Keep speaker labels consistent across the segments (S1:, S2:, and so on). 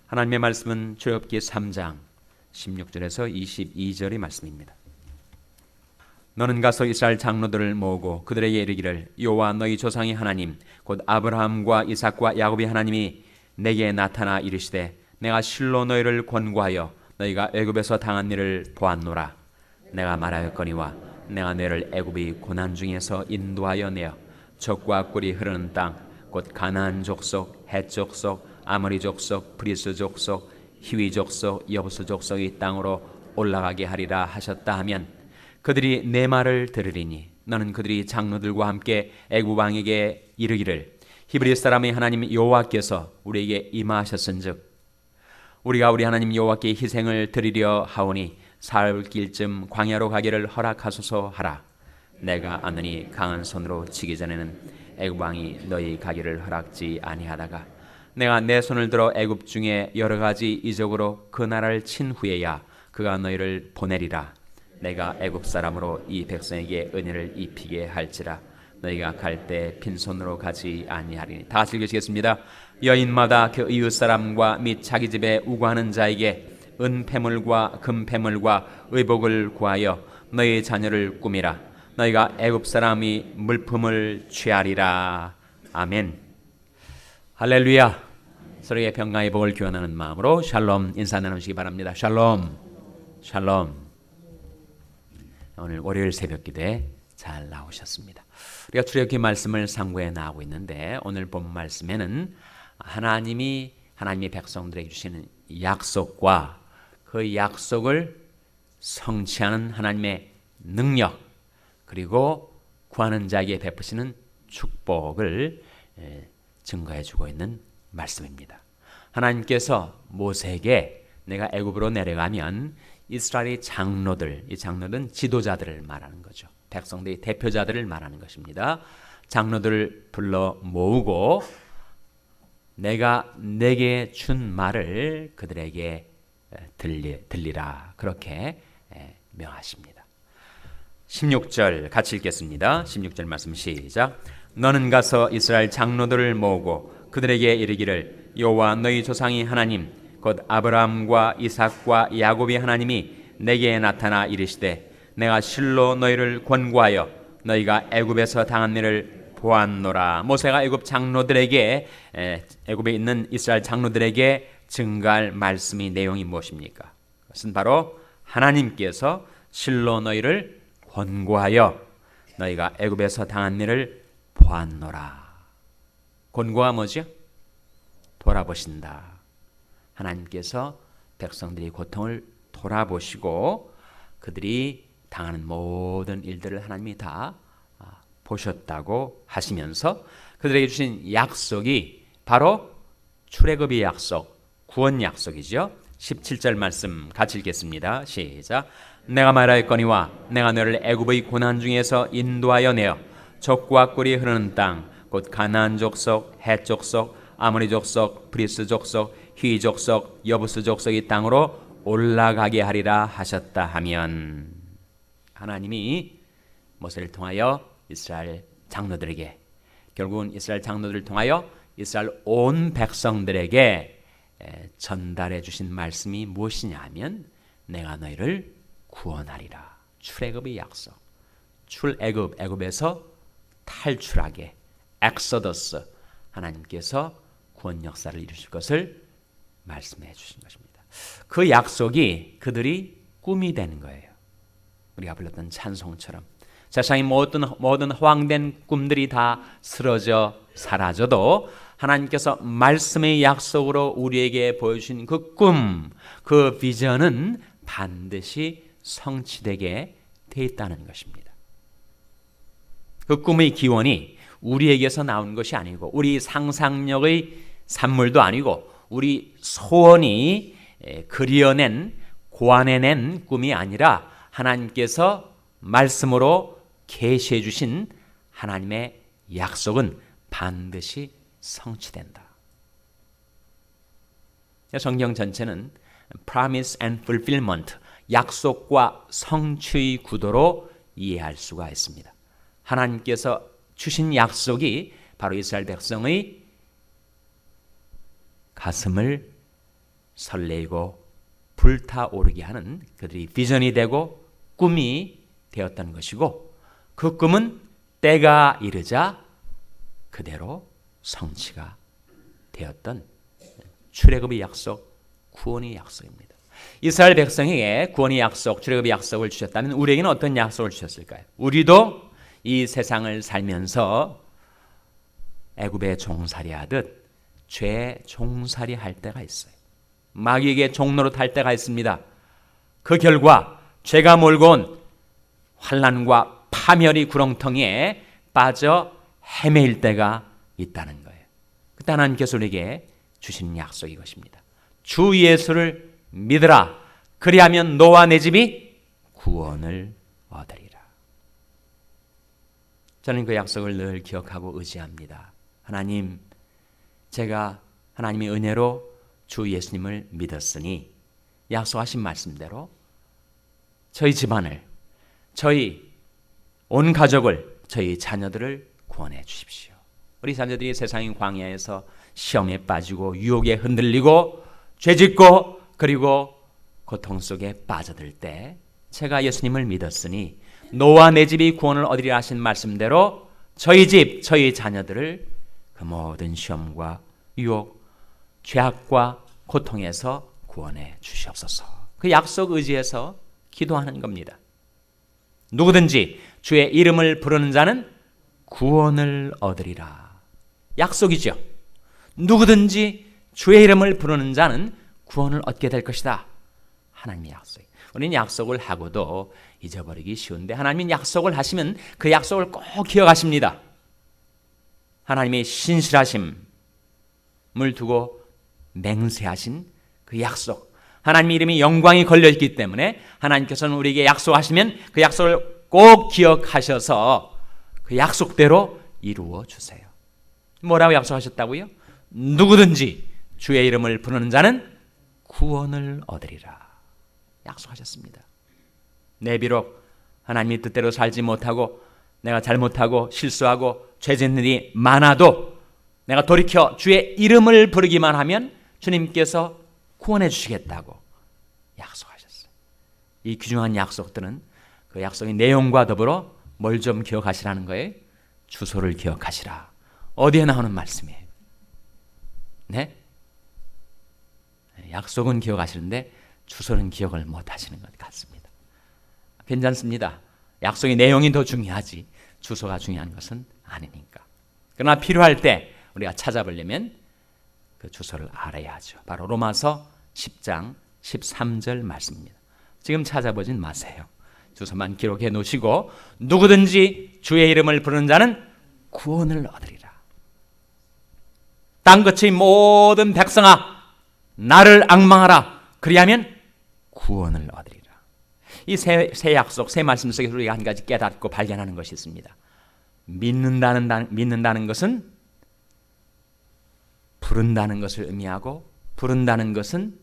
S1: 하나님의 말씀은 출애굽기 3장 16절에서 22절의 말씀입니다. 너는 가서 이스라엘 장로들을 모으고 그들에게 이르기를 여호와 너희 조상의 하나님 곧 아브라함과 이삭과 야곱의 하나님이 내게 나타나 이르시되 내가 실로 너희를 권고하여 너희가 애굽에서 당한 일을 보았노라. 내가 말하였거니와 내가 너희를 애굽의 고난 중에서 인도하여 내어 젖과 꿀이 흐르는 땅 곧 가나안 족속, 헷 족속, 아모리 족속, 브리스 족속, 히위 족속, 여부스 족속의 땅으로 올라가게 하리라 하셨다 하면 그들이 내 말을 들으리니 너는 그들이 장로들과 함께 애굽 왕에게 이르기를 히브리 사람의 하나님 여호와께서 우리에게 임하셨은즉 우리가 우리 하나님 여호와께 희생을 드리려 하오니 사흘 길쯤 광야로 가기를 허락하소서 하라. 내가 아느니 강한 손으로 치기 전에는 애굽 왕이 너희 가기를 허락지 아니하다가 내가 내 손을 들어 애굽 중에 여러 가지 이적으로 그 나라를 친 후에야 그가 너희를 보내리라. 내가 애굽 사람으로 이 백성에게 은혜를 입히게 할지라. 너희가 갈 때 빈손으로 가지 아니하리니. 다 같이 읽으시겠습니다. 여인마다 그 이웃 사람과 및 자기 집에 우거하는 자에게 은폐물과 금폐물과 의복을 구하여 너희 자녀를 꾸미라. 너희가 애굽 사람이 물품을 취하리라. 아멘. 할렐루야. 서로의 평강의 복을 기원하는 마음으로 샬롬 인사 나누시기 바랍니다. 샬롬. 샬롬. 오늘 월요일 새벽 기도에 잘 나오셨습니다. 우리가 출애굽기 말씀을 상고해 나가고 있는데 오늘 본 말씀에는 하나님의 백성들에게 주시는 약속과 그 약속을 성취하는 하나님의 능력 그리고 구하는 자에게 베푸시는 축복을 증거해 주고 있는 말씀입니다. 하나님께서 모세에게 내가 애굽으로 내려가면 이스라엘의 장로들, 이 장로들은 지도자들을 말하는 거죠. 백성들의 대표자들을 말하는 것입니다. 장로들을 불러 모으고 내가 내게 준 말을 그들에게 들리라. 그렇게 명하십니다. 16절 같이 읽겠습니다. 16절 말씀 시작. 너는 가서 이스라엘 장로들을 모으고 그들에게 이르기를 여호와 너희 조상의 하나님 곧 아브라함과 이삭과 야곱의 하나님이 내게 나타나 이르시되 내가 실로 너희를 권고하여 너희가 애굽에서 당한 일을 보았노라. 모세가 애굽 장로들에게 애굽에 있는 이스라엘 장로들에게 증가할 말씀의 내용이 무엇입니까? 그것은 바로 하나님께서 실로 너희를 권고하여 너희가 애굽에서 당한 일을 보았노라. 권고가 뭐죠? 돌아보신다. 하나님께서 백성들의 고통을 돌아보시고 그들이 당하는 모든 일들을 하나님이 다 보셨다고 하시면서 그들에게 주신 약속이 바로 출애굽의 약속, 구원 약속이죠. 17절 말씀 같이 읽겠습니다. 시작. 내가 말하였거니와 내가 너를 애굽의 고난 중에서 인도하여 내어 젖과 꿀이 흐르는 땅 곧 가나안 족속, 헷 족속, 아모리 족속, 브리스 족속, 히위 족속, 여부스 족속의 땅으로 올라가게 하리라 하셨다 하면 하나님이 모세를 통하여 이스라엘 장로들에게 결국은 이스라엘 장로들을 통하여 이스라엘 온 백성들에게 전달해 주신 말씀이 무엇이냐 하면 내가 너희를 구원하리라. 출애굽의 약속. 출애굽, 애굽에서 탈출하게 엑소더스 하나님께서 구원 역사를 이루실 것을 말씀해 주신 것입니다. 그 약속이 그들이 꿈이 되는 거예요. 우리가 불렀던 찬송처럼 세상의 모든 허황된 꿈들이 다 쓰러져 사라져도 하나님께서 말씀의 약속으로 우리에게 보여주신 그 꿈, 그 비전은 반드시 성취되게 돼 있다는 것입니다. 그 꿈의 기원이 우리에게서 나온 것이 아니고 우리 상상력의 산물도 아니고 우리 소원이 그려낸 고안해낸 꿈이 아니라 하나님께서 말씀으로 계시해 주신 하나님의 약속은 반드시 성취된다. 성경 전체는 promise and fulfillment, 약속과 성취의 구도로 이해할 수가 있습니다. 하나님께서 주신 약속이 바로 이스라엘 백성의 가슴을 설레이고 불타오르게 하는 그들이 비전이 되고 꿈이 되었던 것이고, 그 꿈은 때가 이르자 그대로 성취가 되었던 출애굽의 약속, 구원의 약속입니다. 이스라엘 백성에게 구원의 약속, 출애굽의 약속을 주셨다면 우리에게는 어떤 약속을 주셨을까요? 우리도 이 세상을 살면서 애굽의 종살이 하듯 죄 종살이 할 때가 있어요. 마귀에게 종로로 탈 때가 있습니다. 그 결과 죄가 몰고 온 환난과 파멸의 구렁텅이에 빠져 헤매일 때가 있다는 거예요. 그때 하나님께서 우리에게 주신 약속이 것입니다. 주 예수를 믿으라. 그리하면 너와 내 집이 구원을 얻으리라. 저는 그 약속을 늘 기억하고 의지합니다. 하나님, 제가 하나님의 은혜로 주 예수님을 믿었으니 약속하신 말씀대로 저희 집안을, 저희 온 가족을, 저희 자녀들을 구원해 주십시오. 우리 자녀들이 세상의 광야에서 시험에 빠지고 유혹에 흔들리고 죄짓고 그리고 고통 속에 빠져들 때 제가 예수님을 믿었으니 너와 내 집이 구원을 얻으리라 하신 말씀대로 저희 집, 저희 자녀들을 그 모든 시험과 유혹, 죄악과 고통에서 구원해 주시옵소서. 그 약속 의지해서 기도하는 겁니다. 누구든지 주의 이름을 부르는 자는 구원을 얻으리라. 약속이죠. 누구든지 주의 이름을 부르는 자는 구원을 얻게 될 것이다. 하나님의 약속. 우리는 약속을 하고도 잊어버리기 쉬운데 하나님은 약속을 하시면 그 약속을 꼭 기억하십니다. 하나님의 신실하심을 두고 맹세하신 그 약속, 하나님의 이름이 영광이 걸려있기 때문에 하나님께서는 우리에게 약속하시면 그 약속을 꼭 기억하셔서 그 약속대로 이루어 주세요. 뭐라고 약속하셨다고요? 누구든지 주의 이름을 부르는 자는 구원을 얻으리라 약속하셨습니다. 내 비록 하나님의 뜻대로 살지 못하고 내가 잘못하고 실수하고 죄 짓는 일이 많아도 내가 돌이켜 주의 이름을 부르기만 하면 주님께서 구원해 주시겠다고 약속하셨어요. 이 귀중한 약속들은 그 약속의 내용과 더불어 뭘 좀 기억하시라는 거예요? 주소를 기억하시라. 어디에 나오는 말씀이에요? 네? 약속은 기억하시는데 주소는 기억을 못 하시는 것 같습니다. 괜찮습니다. 약속의 내용이 더 중요하지 주소가 중요한 것은 아니니까. 그러나 필요할 때 우리가 찾아보려면 그 주소를 알아야 하죠. 바로 로마서 10장 13절 말씀입니다. 지금 찾아보진 마세요. 주소만 기록해 놓으시고 누구든지 주의 이름을 부르는 자는 구원을 얻으리라. 땅끝의 모든 백성아 나를 앙망하라. 그리하면 구원을 얻으리라. 이 새 약속, 새 말씀 속에서 우리가 한 가지 깨닫고 발견하는 것이 있습니다. 믿는다는 것은 부른다는 것을 의미하고 부른다는 것은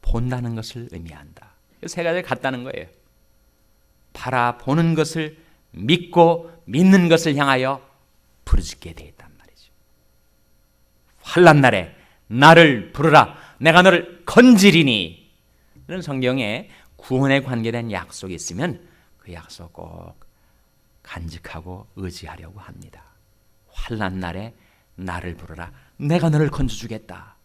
S1: 본다는 것을 의미한다. 세 가지가 같다는 거예요. 바라보는 것을 믿고 믿는 것을 향하여 부르짖게 되어 있단 말이죠. 환난 날에 나를 부르라. 내가 너를 건지리니. 이런 성경에 구원에 관계된 약속이 있으면 그 약속 꼭 간직하고 의지하려고 합니다. 환난 날에 나를 부르라. 내가 너를 건져주겠다.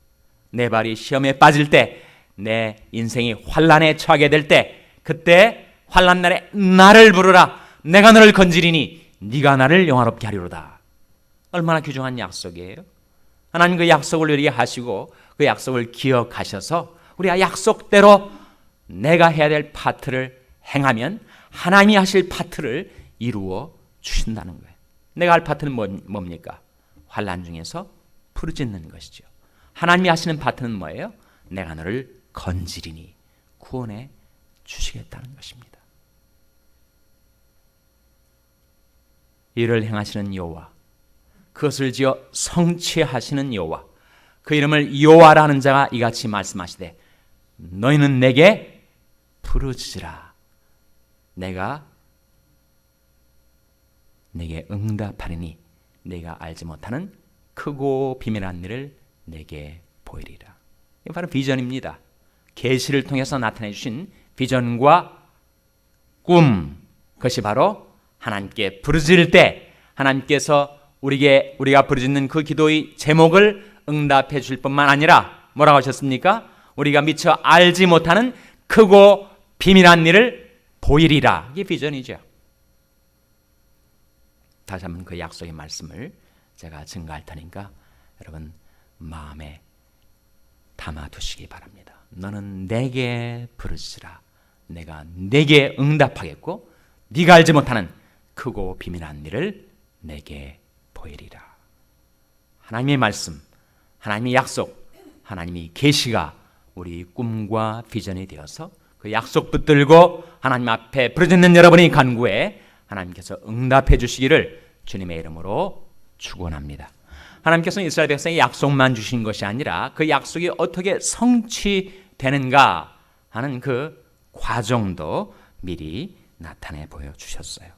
S1: 내 발이 시험에 빠질 때, 내 인생이 환난에 처하게 될 때, 그때 환난 날에 나를 부르라. 내가 너를 건지리니 네가 나를 영화롭게 하리로다. 얼마나 귀중한 약속이에요. 하나님 그 약속을 우리에게 하시고 그 약속을 기억하셔서 우리가 약속대로 내가 해야 될 파트를 행하면 하나님이 하실 파트를 이루어 주신다는 거예요. 내가 할 파트는 뭡니까? 환난 중에서 부르짖는 것이죠. 하나님이 하시는 파트는 뭐예요? 내가 너를 건지리니 구원해 주시겠다는 것입니다. 이를 행하시는 여호와, 그것을 지어 성취하시는 여호와, 그 이름을 여호와라는 자가 이같이 말씀하시되 너희는 내게 부르짖으라. 내가 내게 응답하리니 내가 알지 못하는 크고 비밀한 일을 내게 보이리라. 이게 바로 비전입니다. 계시를 통해서 나타내 주신 비전과 꿈, 그것이 바로 하나님께 부르짖을 때 하나님께서 우리가 부르짖는 그 기도의 제목을 응답해 주실 뿐만 아니라 뭐라고 하셨습니까? 우리가 미처 알지 못하는 크고 비밀한 일을 보이리라. 이게 비전이죠. 다시 한번 그 약속의 말씀을 제가 증가할 테니까 여러분 마음에 담아두시기 바랍니다. 너는 내게 부르짖으라. 내가 내게 응답하겠고 네가 알지 못하는 크고 비밀한 일을 내게 보이리라. 하나님의 말씀, 하나님의 약속, 하나님의 계시가 우리 꿈과 비전이 되어서 그 약속 붙들고 하나님 앞에 부르짖는 여러분의 간구에 하나님께서 응답해 주시기를 주님의 이름으로 축원합니다. 하나님께서는 이스라엘 백성에 약속만 주신 것이 아니라 그 약속이 어떻게 성취되는가 하는 그 과정도 미리 나타내 보여주셨어요.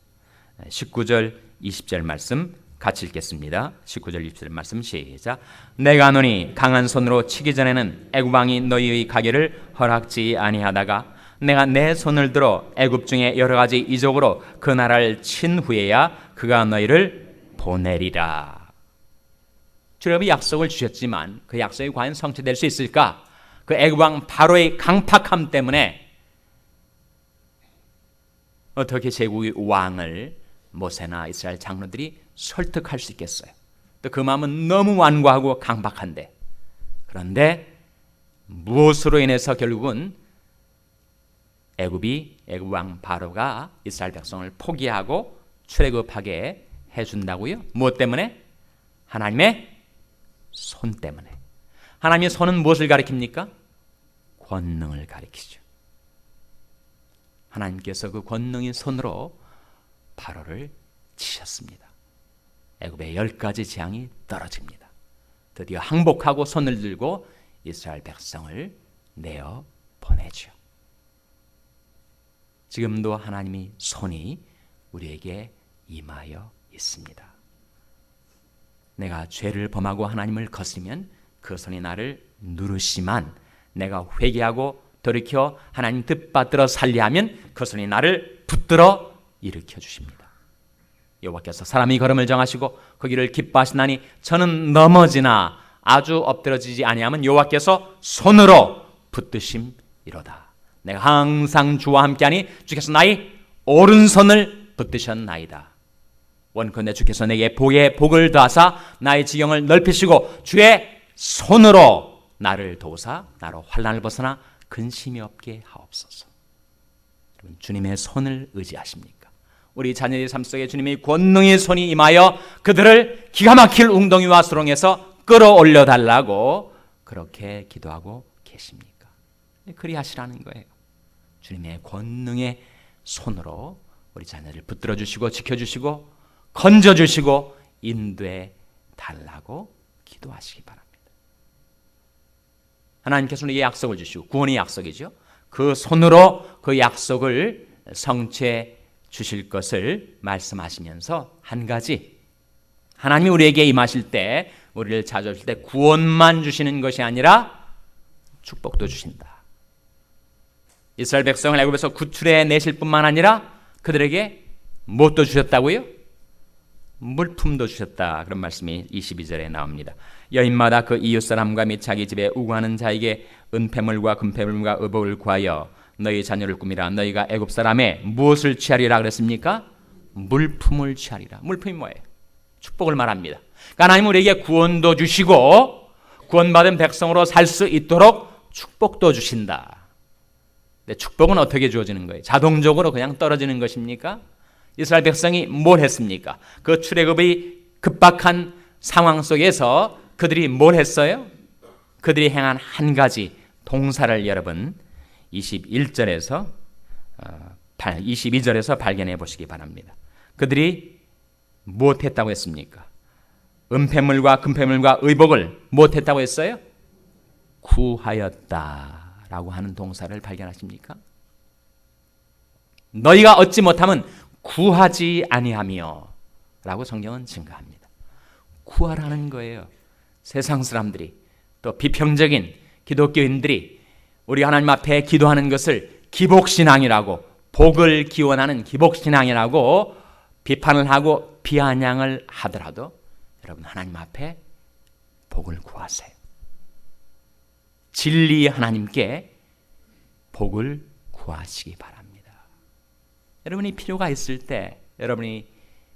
S1: 19절 20절 말씀 같이 읽겠습니다. 19절 20절 말씀 시작. 내가 너니 강한 손으로 치기 전에는 애굽 왕이 너희의 가게를 허락지 아니하다가 내가 내 손을 들어 애굽 중에 여러 가지 이적으로 그 나라를 친 후에야 그가 너희를 보내리라. 주님이 약속을 주셨지만 그 약속이 과연 성취될 수 있을까? 그 애굽 왕 바로의 강팍함 때문에 어떻게 제국의 왕을 모세나 이스라엘 장로들이 설득할 수 있겠어요? 또 그 마음은 너무 완고하고 강박한데, 그런데 무엇으로 인해서 결국은 애굽 왕 바로가 이스라엘 백성을 포기하고 출애굽하게 해준다고요? 무엇 때문에? 하나님의 손 때문에. 하나님의 손은 무엇을 가리킵니까? 권능을 가리키죠. 하나님께서 그 권능의 손으로 바로를 치셨습니다. 애굽의 10가지 재앙이 떨어집니다. 드디어 항복하고 손을 들고 이스라엘 백성을 내어 보내죠. 지금도 하나님의 손이 우리에게 임하여 있습니다. 내가 죄를 범하고 하나님을 거스르면 그 손이 나를 누르시만 내가 회개하고 돌이켜 하나님 뜻받들어 살리하면 그 손이 나를 붙들어 일으켜 주십니다. 여호와께서 사람이 걸음을 정하시고 그 길을 기뻐하시나니 저는 넘어지나 아주 엎드러지지 아니하면 여호와께서 손으로 붙드심이로다. 내가 항상 주와 함께하니 주께서 나의 오른손을 붙드셨나이다. 원컨대 주께서 내게 복에 복을 더하사 나의 지경을 넓히시고 주의 손으로 나를 도우사 나로 환난을 벗어나 근심이 없게 하옵소서. 여러분, 주님의 손을 의지하십니까? 우리 자녀의 삶 속에 주님의 권능의 손이 임하여 그들을 기가 막힐 웅덩이와 수렁에서 끌어올려 달라고 그렇게 기도하고 계십니까? 그리하시라는 거예요. 주님의 권능의 손으로 우리 자녀를 붙들어 주시고 지켜주시고 건져주시고 인도해 달라고 기도하시기 바랍니다. 하나님께서 우리에게 약속을 주시고 구원의 약속이죠. 그 손으로 그 약속을 성취해 주실 것을 말씀하시면서 한 가지, 하나님이 우리에게 임하실 때, 우리를 찾아오실 때 구원만 주시는 것이 아니라 축복도 주신다. 이스라엘 백성을 애굽에서 구출해 내실 뿐만 아니라 그들에게 무엇도 주셨다고요? 물품도 주셨다. 그런 말씀이 22절에 나옵니다. 여인마다 그 이웃사람과 및 자기 집에 우고하는 자에게 은폐물과 금폐물과 의복을 구하여 너희 자녀를 꾸미라. 너희가 애굽 사람의 무엇을 취하리라 그랬습니까? 물품을 취하리라. 물품이 뭐예요? 축복을 말합니다. 그러니까 하나님 우리에게 구원도 주시고 구원받은 백성으로 살 수 있도록 축복도 주신다. 근데 축복은 어떻게 주어지는 거예요? 자동적으로 그냥 떨어지는 것입니까? 이스라엘 백성이 뭘 했습니까? 그 출애굽의 급박한 상황 속에서 그들이 뭘 했어요? 그들이 행한 한 가지 동사를 여러분 22절에서 발견해 보시기 바랍니다. 그들이 무엇했다고 했습니까? 은폐물과 금폐물과 의복을 무엇했다고 했어요? 구하였다라고 하는 동사를 발견하십니까? 너희가 얻지 못하면 구하지 아니하며 라고 성경은 증가합니다. 구하라는 거예요. 세상 사람들이 또 비평적인 기독교인들이 우리 하나님 앞에 기도하는 것을 기복신앙이라고, 복을 기원하는 기복신앙이라고 비판을 하고 비아냥을 하더라도 여러분 하나님 앞에 복을 구하세요. 진리의 하나님께 복을 구하시기 바랍니다. 여러분이 필요가 있을 때, 여러분이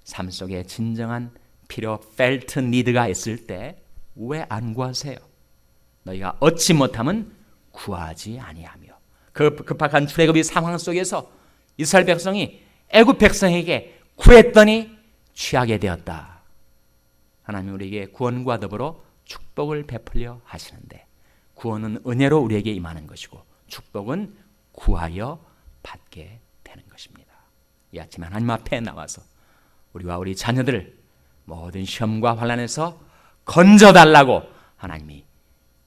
S1: 삶 속에 진정한 필요, felt need가 있을 때 왜 안 구하세요? 너희가 얻지 못하면 구하지 아니하며. 그 급박한 출애굽의 상황 속에서 이스라엘 백성이 애굽 백성에게 구했더니 취하게 되었다. 하나님 우리에게 구원과 더불어 축복을 베풀려 하시는데, 구원은 은혜로 우리에게 임하는 것이고 축복은 구하여 받게 되는 것입니다. 이 아침에 하나님 앞에 나와서 우리와 우리 자녀들을 모든 시험과 환난에서 건져달라고 하나님이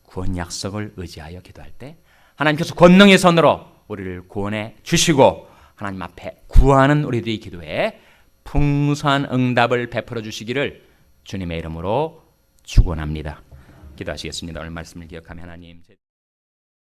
S1: 구원 약속을 의지하여 기도할 때 하나님께서 권능의 손으로 우리를 구원해 주시고 하나님 앞에 구하는 우리들의 기도에 풍성한 응답을 베풀어 주시기를 주님의 이름으로 축원합니다. 기도하시겠습니다. 오늘 말씀을 기억하며 하나님